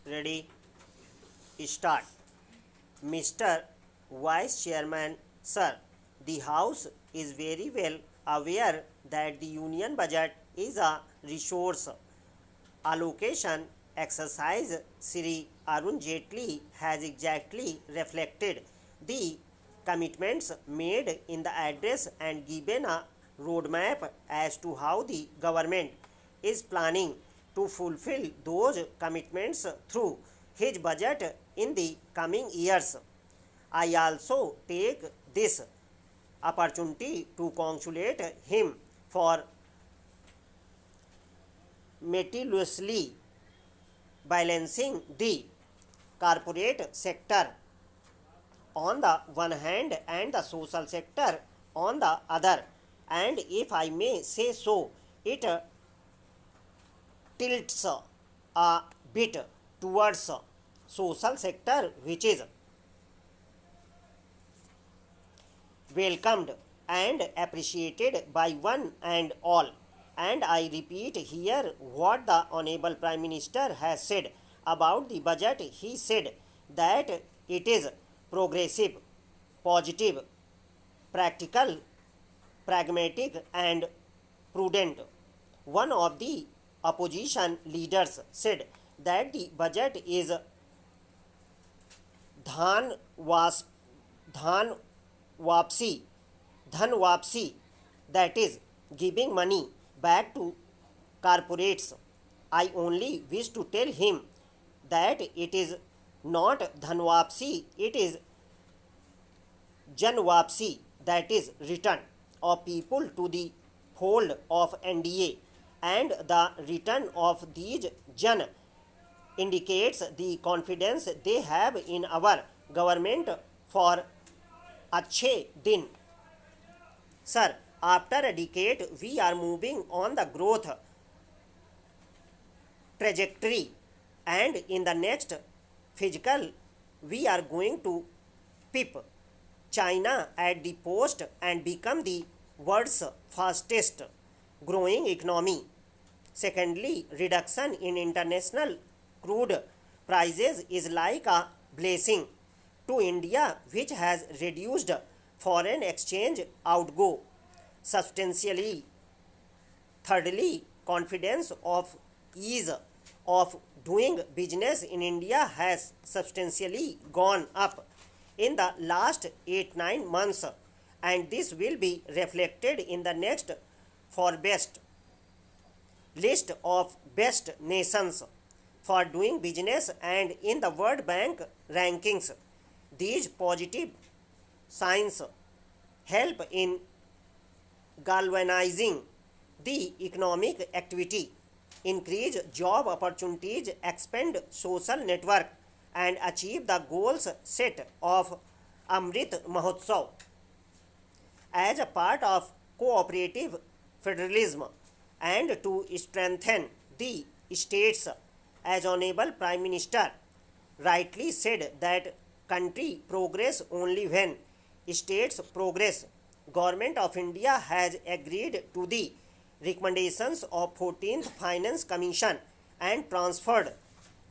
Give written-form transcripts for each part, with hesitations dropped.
Ready? Start. Mr. Vice Chairman, sir, the House is very well aware that the Union budget is a resource allocation exercise. Sri Arun Jaitley has exactly reflected the commitments made in the address and given a roadmap as to how the government is planning to fulfill those commitments through his budget in the coming years. I also take this opportunity to congratulate him for meticulously balancing the corporate sector on the one hand and the social sector on the other. And if I may say so, it tilts a bit towards social sector, which is welcomed and appreciated by one and all. And I repeat here what the Honorable Prime Minister has said about the budget. He said that it is progressive, positive, practical, pragmatic, and prudent. One of the opposition leaders said that the budget is dhan was dhan wapsi, dhan wapsi, that is giving money back to corporates. I only wish to tell him that it is not dhan wapsi, it is jan wapsi, that is return of people to the fold of NDA, and the return of these jan indicates the confidence they have in our government for अच्छे दिन. Sir, after a decade, we are moving on the growth trajectory, and in the next physical, we are going to pip China at the post and become the world's fastest growing economy. Secondly, reduction in international crude prices is like a blessing to India, which has reduced foreign exchange outgo substantially. Thirdly, confidence of ease of doing business in India has substantially gone up in the last 8-9 months, and this will be reflected in the next Forbes list of best nations for doing business and in the World Bank rankings. These positive signs help in galvanizing the economic activity, increase job opportunities, expand social network, and achieve the goals set of Amrit Mahotsav. As a part of cooperative federalism and to strengthen the states, as Honorable Prime Minister rightly said, that country progress only when states progress. Government of India has agreed to the recommendations of 14th Finance Commission and transferred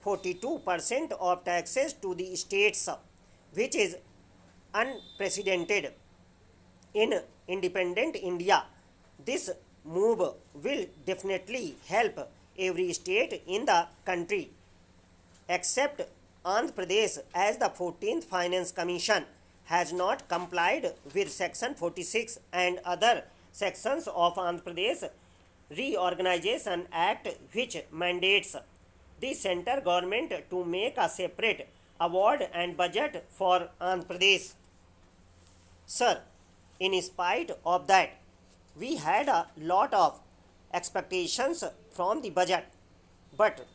42% of taxes to the states, which is unprecedented in independent India. This move will definitely help every state in the country except Andhra Pradesh, as the 14th Finance Commission has not complied with Section 46 and other sections of Andhra Pradesh Reorganization Act, which mandates the central government to make a separate award and budget for Andhra Pradesh. Sir, in spite of that, we had a lot of expectations from the budget, but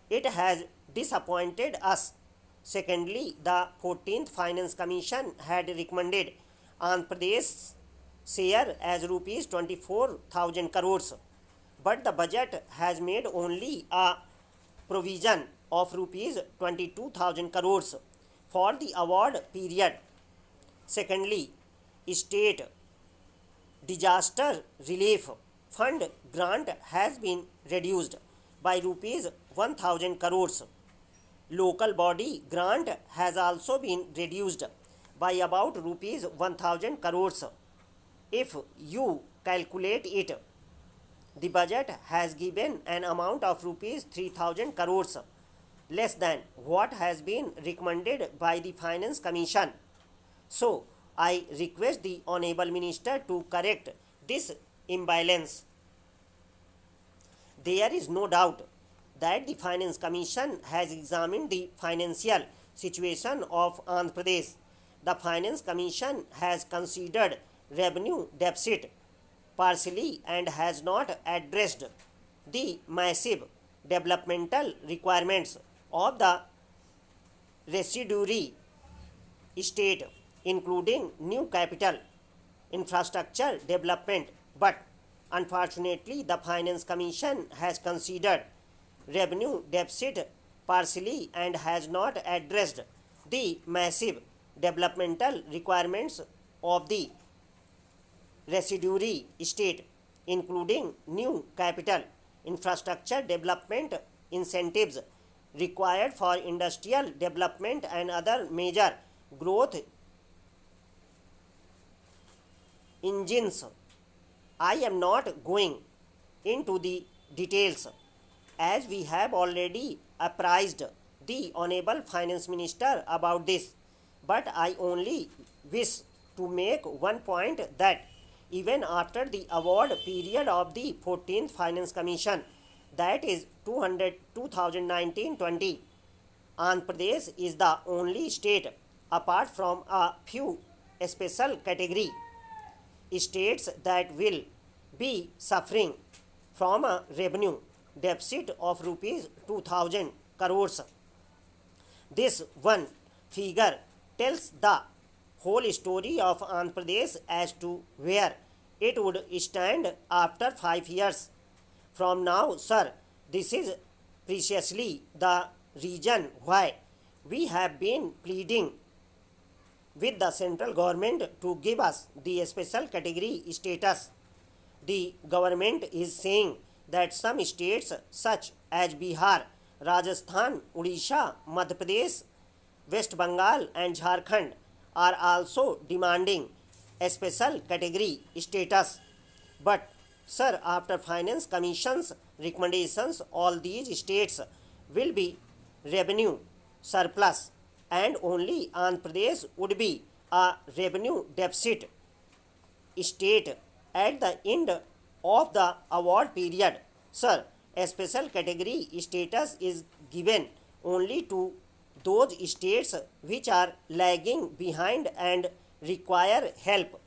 it has disappointed us. Secondly, the 14th Finance Commission had recommended Andhra Pradesh share as rupees 24,000 crores, but the budget has made only a provision of rupees 22,000 crores for the award period. Secondly, state disaster relief fund grant has been reduced by rupees 1,000 crores. local body grant has also been reduced by about rupees 1000 crores. If you calculate it, the budget has given an amount of rupees 3000 crores, less than what has been recommended by the Finance Commission. So, I request the Honorable Minister to correct this imbalance. There is no doubt that the Finance Commission has examined the financial situation of Andhra Pradesh. The Finance Commission has considered revenue deficit partially and has not addressed the massive developmental requirements of the residuary state, including new capital, infrastructure development. But unfortunately, the Finance Commission has considered revenue deficit partially and has not addressed the massive developmental requirements of the residuary state, including new capital, infrastructure development incentives required for industrial development and other major growth engines. I am not going into the details as we have already apprised the Honorable Finance Minister about this, but I only wish to make one point that even after the award period of the 14th Finance Commission, that is 2019-20, Andhra Pradesh is the only state, apart from a few special category states, that will be suffering from a revenue deficit of rupees 2000 crores. This one figure tells the whole story of Andhra Pradesh as to where it would stand after 5 years from now, sir. This is precisely the reason why we have been pleading with the central government to give us the special category status. The government is saying that some states such as Bihar, Rajasthan, Odisha, Madhya Pradesh, West Bengal and Jharkhand are also demanding a special category status. But sir, after Finance Commission's recommendations, all these states will be revenue surplus and only Andhra Pradesh would be a revenue deficit state at the end of the award period. Sir, a special category status is given only to those states which are lagging behind and require help